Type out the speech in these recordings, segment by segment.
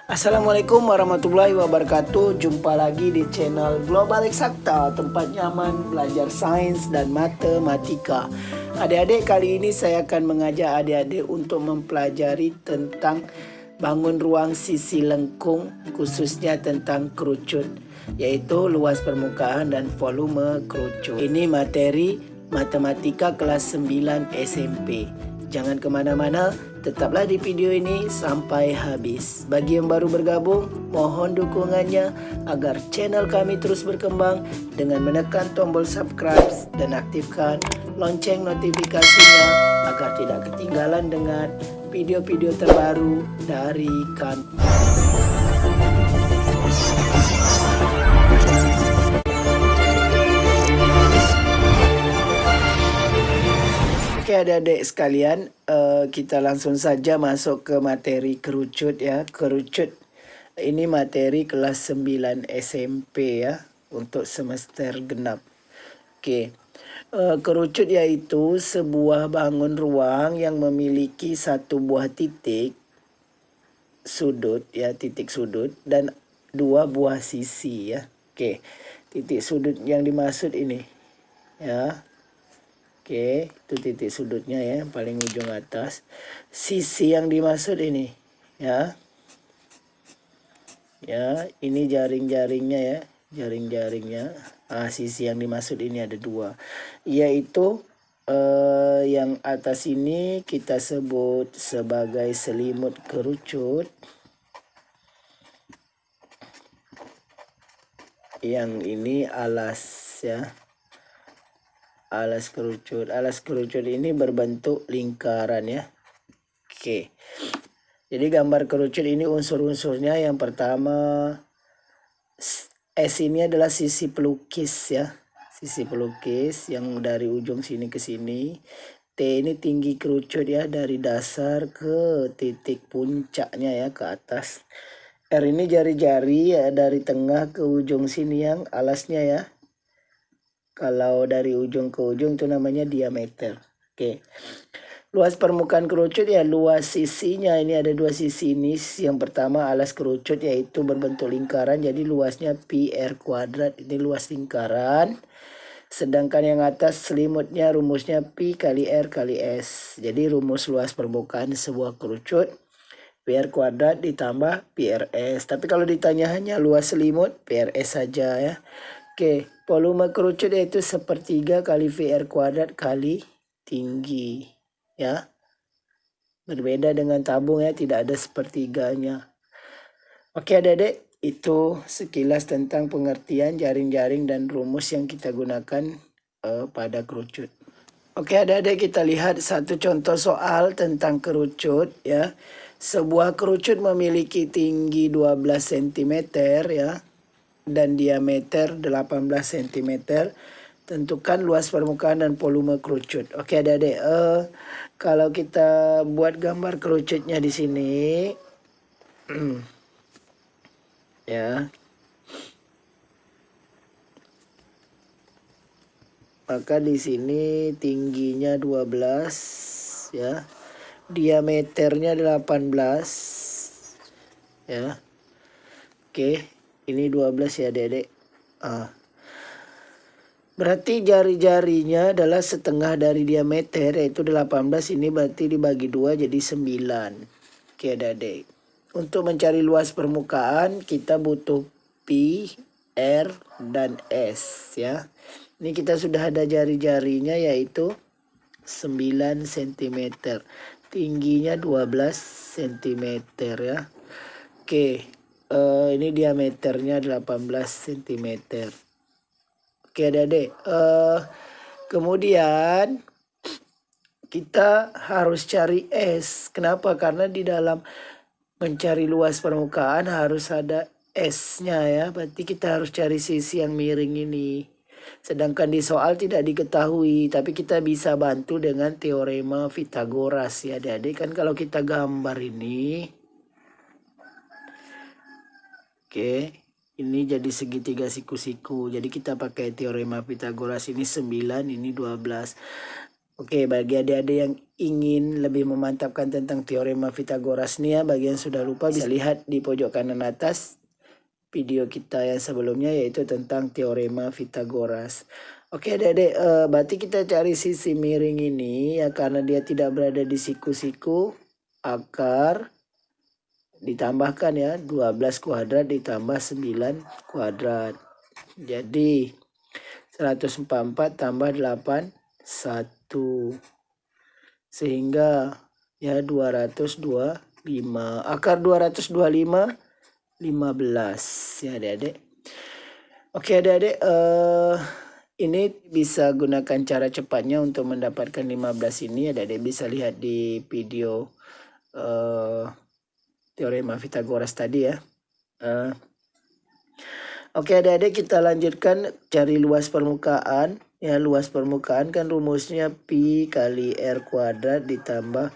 Assalamualaikum warahmatullahi wabarakatuh. Jumpa lagi di channel Global Eksakta, tempat nyaman belajar sains dan matematika. Adik-adik, kali ini saya akan mengajak adik-adik untuk mempelajari tentang bangun ruang sisi lengkung, khususnya tentang kerucut, yaitu luas permukaan dan volume kerucut. Ini materi matematika kelas 9 SMP. Jangan kemana-mana, tetaplah di video ini sampai habis. Bagi yang baru bergabung, mohon dukungannya agar channel kami terus berkembang dengan menekan tombol subscribe dan aktifkan lonceng notifikasinya agar tidak ketinggalan dengan video-video terbaru dari kami. Oke adik-adik sekalian, kita langsung saja masuk ke materi kerucut ya. Kerucut ini materi kelas 9 SMP ya, untuk semester genap. Oke, kerucut yaitu sebuah bangun ruang yang memiliki satu buah titik sudut ya, titik sudut, dan dua buah sisi ya. Oke, titik sudut yang dimaksud ini ya. Oke, itu titik sudutnya ya, yang paling ujung atas. Sisi yang dimaksud ini ya. Ya, ini jaring-jaringnya ya, jaring-jaringnya. Sisi yang dimaksud ini ada dua, yaitu yang atas ini kita sebut sebagai selimut kerucut. Yang ini alas ya. Alas kerucut. Alas kerucut ini berbentuk lingkaran ya. Oke. Jadi gambar kerucut ini unsur-unsurnya, yang pertama S ini adalah sisi pelukis ya. Sisi pelukis yang dari ujung sini ke sini. T ini tinggi kerucut ya, dari dasar ke titik puncaknya ya, ke atas. R ini jari-jari ya, dari tengah ke ujung sini yang alasnya ya. Kalau dari ujung ke ujung itu namanya diameter. Oke. Luas permukaan kerucut ya, luas sisinya ini ada dua sisi ini. Yang pertama alas kerucut yaitu berbentuk lingkaran, jadi luasnya pi r kuadrat, ini luas lingkaran. Sedangkan yang atas selimutnya rumusnya pi kali r kali s. Jadi rumus luas permukaan sebuah kerucut pi r kuadrat ditambah pi r s. Tapi kalau ditanya hanya luas selimut, pi r s saja ya. Oke, volume kerucut yaitu sepertiga kali VR kuadrat kali tinggi ya. Berbeda dengan tabung ya, tidak ada sepertiganya. Oke adik-adik, itu sekilas tentang pengertian jaring-jaring dan rumus yang kita gunakan pada kerucut. Oke adik-adik, kita lihat satu contoh soal tentang kerucut ya. Sebuah kerucut memiliki tinggi 12 cm ya, dan diameter 18 cm. Tentukan luas permukaan dan volume kerucut. Oke adik-adik, kalau kita buat gambar kerucutnya di sini ya, maka di sini tingginya 12 ya, diameternya 18 ya. Oke, ini 12 ya adik-adik. Berarti jari-jarinya adalah setengah dari diameter, yaitu 18. Ini berarti dibagi 2 jadi 9. Oke adik-adik. Untuk mencari luas permukaan kita butuh pi, r, dan s ya. Ini kita sudah ada jari-jarinya yaitu 9 cm. Tingginya 12 cm ya. Oke, ini diameternya 18 cm. Oke adik-adik, kemudian kita harus cari S. Kenapa? Karena di dalam mencari luas permukaan harus ada S-nya ya. Berarti kita harus cari sisi yang miring ini. Sedangkan di soal tidak diketahui, tapi kita bisa bantu dengan teorema Pythagoras ya adik-adik. Kan kalau kita gambar ini, oke, ini jadi segitiga siku-siku. Jadi kita pakai teorema Pythagoras, ini 9, ini 12. Oke, bagi adik-adik yang ingin lebih memantapkan tentang teorema Pythagoras nih ya, bagi yang sudah lupa bisa lihat di pojok kanan atas video kita yang sebelumnya, yaitu tentang teorema Pythagoras. Oke adik-adik, berarti kita cari sisi miring ini ya, karena dia tidak berada di siku-siku, akar ditambahkan ya, 12 kuadrat ditambah 9 kuadrat. Jadi 144 tambah 8, 1. Sehingga ya 225. Akar 225, 15 ya adik-adik. Oke adik-adik, ini bisa gunakan cara cepatnya untuk mendapatkan 15 ini. Adik-adik bisa lihat di video teorema Pythagoras tadi ya. Oke adik-adik, kita lanjutkan cari luas permukaan. Ya, luas permukaan kan rumusnya pi kali r kuadrat ditambah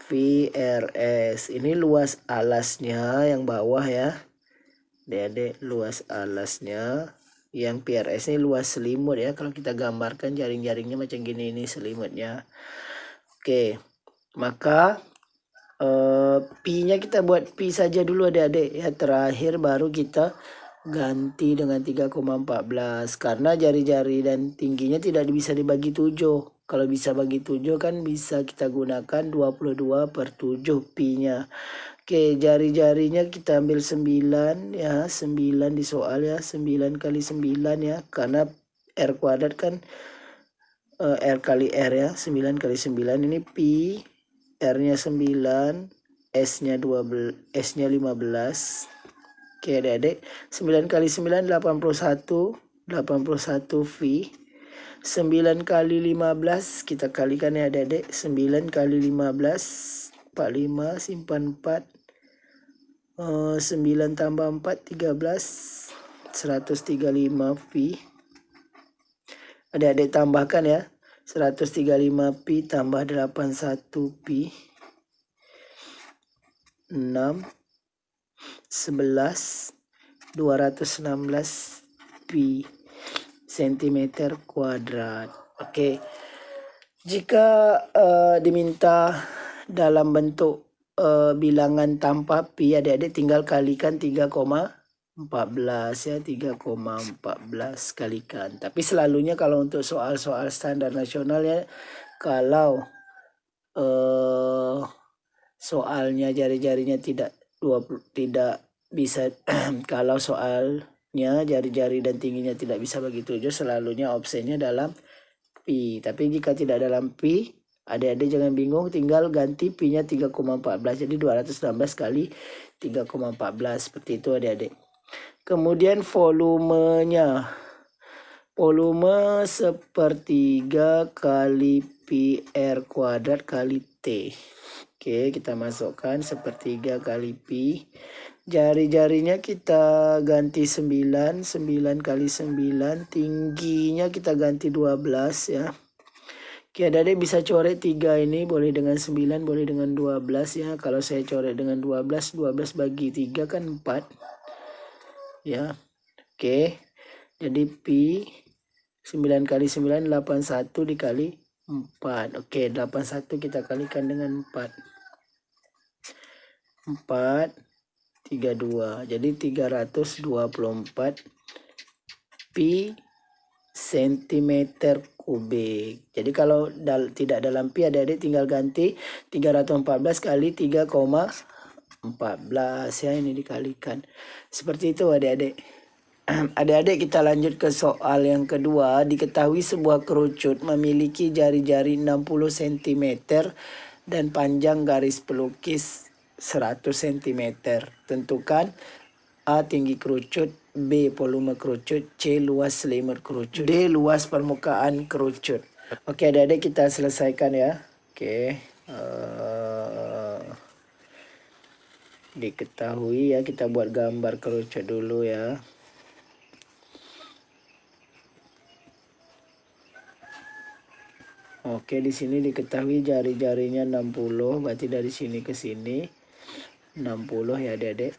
VRS. Ini luas alasnya yang bawah ya. Adik-adik, luas alasnya. Yang PRS ini luas selimut ya. Kalau kita gambarkan jaring-jaringnya macam gini, ini selimutnya. Oke, maka pi-nya kita buat pi saja dulu adik-adik ya. Terakhir baru kita ganti dengan 3,14 karena jari-jari dan tingginya tidak bisa dibagi 7. Kalau bisa bagi 7 kan bisa kita gunakan 22/7 pi-nya. Oke, jari-jarinya kita ambil 9 ya, 9 di soal ya, 9 kali 9 ya, karena r kuadrat kan r kali r ya, 9 kali 9 ini pi, r-nya 9, s-nya 12, s-nya 15. Oke adik-adik, 9 kali 9 81, 81 V. 9 kali 15 kita kalikan ya adik-adik, 9 kali 15 45, simpan 4, 9 tambah 4 13, 135 V. Adik-adik tambahkan ya, 135 pi tambah 81 pi, 6, 11, 216 pi cm kuadrat. Oke, jika diminta dalam bentuk bilangan tanpa pi, adik-adik tinggal kalikan 3,14 ya, 3,14 kalikan. Tapi selalunya kalau untuk soal-soal standar nasional ya, kalau soalnya jari-jarinya tidak bisa kalau soalnya jari-jari dan tingginya tidak bisa bagi 7, selalunya opsinya dalam pi. Tapi jika tidak dalam pi, adik-adik jangan bingung, tinggal ganti pi-nya 3,14. Jadi 216 kali 3,14 seperti itu adik-adik. Kemudian volumenya, volume sepertiga kali pi r kuadrat kali t. Oke, kita masukkan sepertiga kali pi. Jari-jarinya kita ganti 9, 9 kali 9, tingginya kita ganti 12 ya. Oke, adik-adik bisa coret 3 ini, boleh dengan 9, boleh dengan 12 ya. Kalau saya coret dengan 12, 12 bagi 3 kan 4 ya. Oke, jadi pi 9 kali 9, 81 dikali 4. Oke, 81 kita kalikan dengan 4. 432, jadi 324 pi cm kubik. Jadi kalau tidak dalam pi, adik-adik tinggal ganti 314 kali 3,14 ya, ini dikalikan seperti itu adik-adik. Adik-adik, kita lanjut ke soal yang kedua. Diketahui sebuah kerucut memiliki jari-jari 60 cm dan panjang garis pelukis 100 cm. Tentukan A tinggi kerucut, B volume kerucut, C luas selimut kerucut, D luas permukaan kerucut. Oke adik-adik, kita selesaikan ya. Oke, diketahui ya, kita buat gambar kerucut dulu ya. Oke, di sini diketahui jari-jarinya 60, berarti dari sini ke sini 60 ya adik-adik,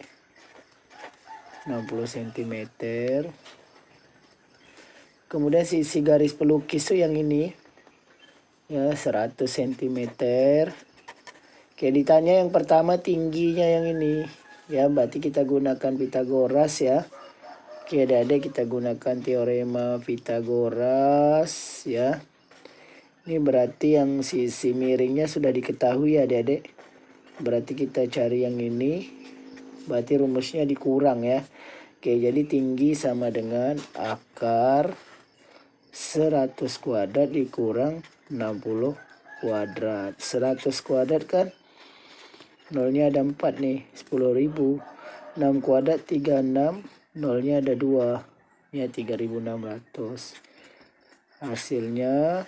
60 cm. Kemudian sisi garis pelukis itu yang ini ya 100 cm. Oke, ditanya yang pertama tingginya yang ini ya, berarti kita gunakan Pitagoras ya. Oke, adik-adik, kita gunakan teorema Pitagoras ya. Ini berarti yang sisi miringnya sudah diketahui ya adik-adik. Berarti kita cari yang ini, berarti rumusnya dikurang ya. Oke, jadi tinggi sama dengan akar 100 kuadrat dikurang 60 kuadrat. 100 kuadrat kan nolnya ada 4 nih, 10.000. 6 kuadrat 36, nolnya ada 2, ya 3.600. Hasilnya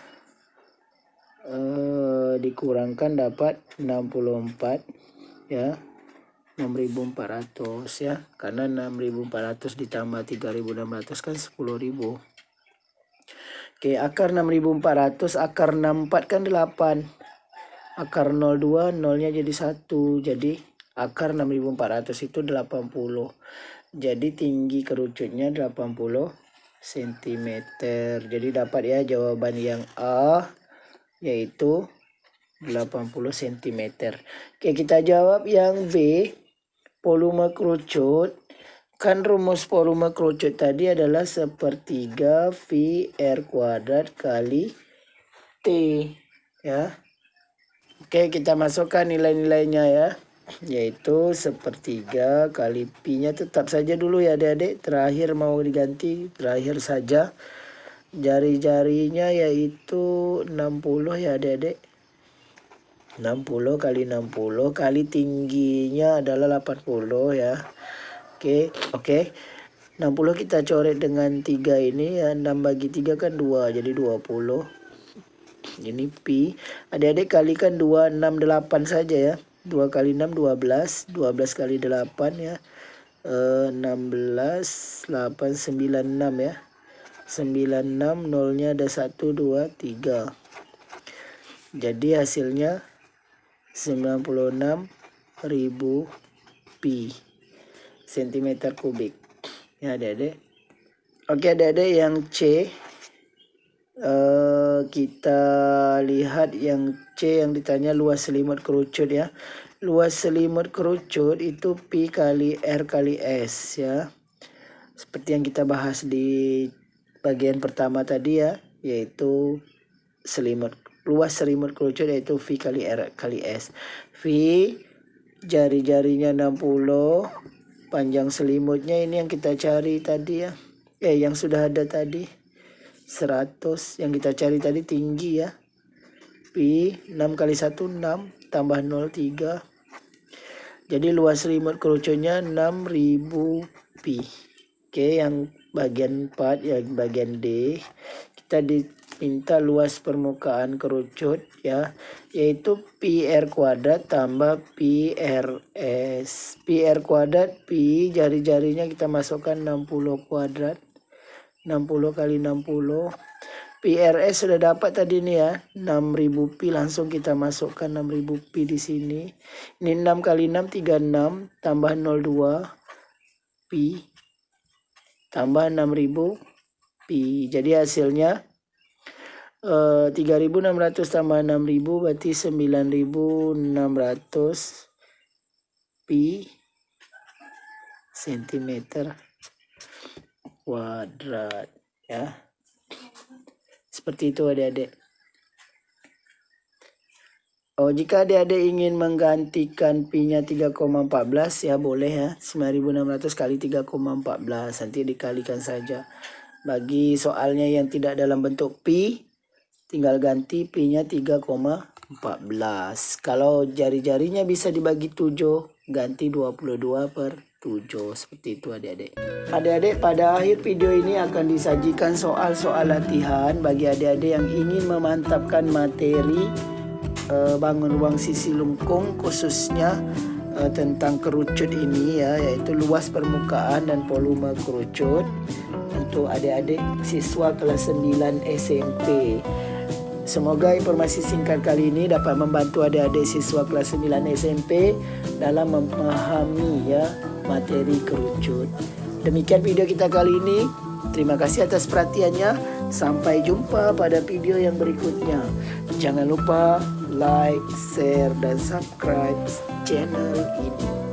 dikurangkan dapat 64 ya, 6.400 ya, karena 6.400 ditambah 3.600 kan 10.000. Oke, akar 6.400, akar 64 kan 8. Akar 02, nolnya jadi 1. Jadi akar 6.400 itu 80. Jadi tinggi kerucutnya 80 cm. Jadi dapat ya jawaban yang A, yaitu 80 cm. Oke, kita jawab yang B, volume kerucut. Kan rumus volume kerucut tadi adalah sepertiga V R kuadrat kali T ya. Oke, kita masukkan nilai-nilainya ya, yaitu sepertiga kali Pi-nya tetap saja dulu ya adik-adik. Terakhir mau diganti, terakhir saja. Jari-jarinya yaitu 60 ya adik-adik. 60 kali 60 kali tingginya adalah 80 ya. Oke. 60 kita coret dengan 3 ini ya, 6 bagi 3 kan 2, jadi 20. Ini Pi. Adik-adik kalikan 268 saja ya. 2 kali 6 12, 12 kali 8 ya. 16, 8, 96 ya. 96, nolnya ada 1, 2, 3. Jadi hasilnya 96.000 Pi cm kubik. Ya adik-adik. Oke adik-adik, yang C. Kita lihat yang C yang ditanya luas selimut kerucut ya. Luas selimut kerucut itu Pi kali R kali S ya. Seperti yang kita bahas di bagian pertama tadi ya, yaitu luas selimut kerucut yaitu V kali R kali S. V jari-jarinya 60, panjang selimutnya ini yang kita cari tadi ya. Yang sudah ada tadi 100, yang kita cari tadi tinggi ya. Pi 6 kali 1 6 tambah 0 3. Jadi luas selimut kerucutnya 6.000 Pi. Oke, yang bagian 4 ya, bagian D, kita diminta luas permukaan kerucut ya, yaitu Pi R kuadrat tambah Pi RS. Pi R kuadrat, Pi jari-jarinya kita masukkan 60 kuadrat. 60 kali 60. PRS sudah dapat tadi nih ya, 6.000 Pi, langsung kita masukkan 6.000 Pi di sini. Ini 6 kali 6 36 tambah 02 Pi tambah 6.000 Pi. Jadi hasilnya 3.600 tambah 6.000 berarti 9.600 Pi cm kuadrat ya. Seperti itu adik-adik. Jika adik-adik ingin menggantikan Pi-nya 3,14 ya boleh ya. 9.600 kali 3,14 nanti dikalikan saja. Bagi soalnya yang tidak dalam bentuk Pi, tinggal ganti Pi-nya 3,14. Kalau jari-jarinya bisa dibagi 7, ganti 22/7. Seperti itu adik-adik. Adik-adik, pada akhir video ini akan disajikan soal-soal latihan bagi adik-adik yang ingin memantapkan materi bangun ruang sisi lengkung, khususnya tentang kerucut ini ya, yaitu luas permukaan dan volume kerucut untuk adik-adik siswa kelas 9 SMP. Semoga informasi singkat kali ini dapat membantu adik-adik siswa kelas 9 SMP dalam memahami ya materi kerucut. Demikian video kita kali ini. Terima kasih atas perhatiannya. Sampai jumpa pada video yang berikutnya. Jangan lupa like, share, dan subscribe channel ini.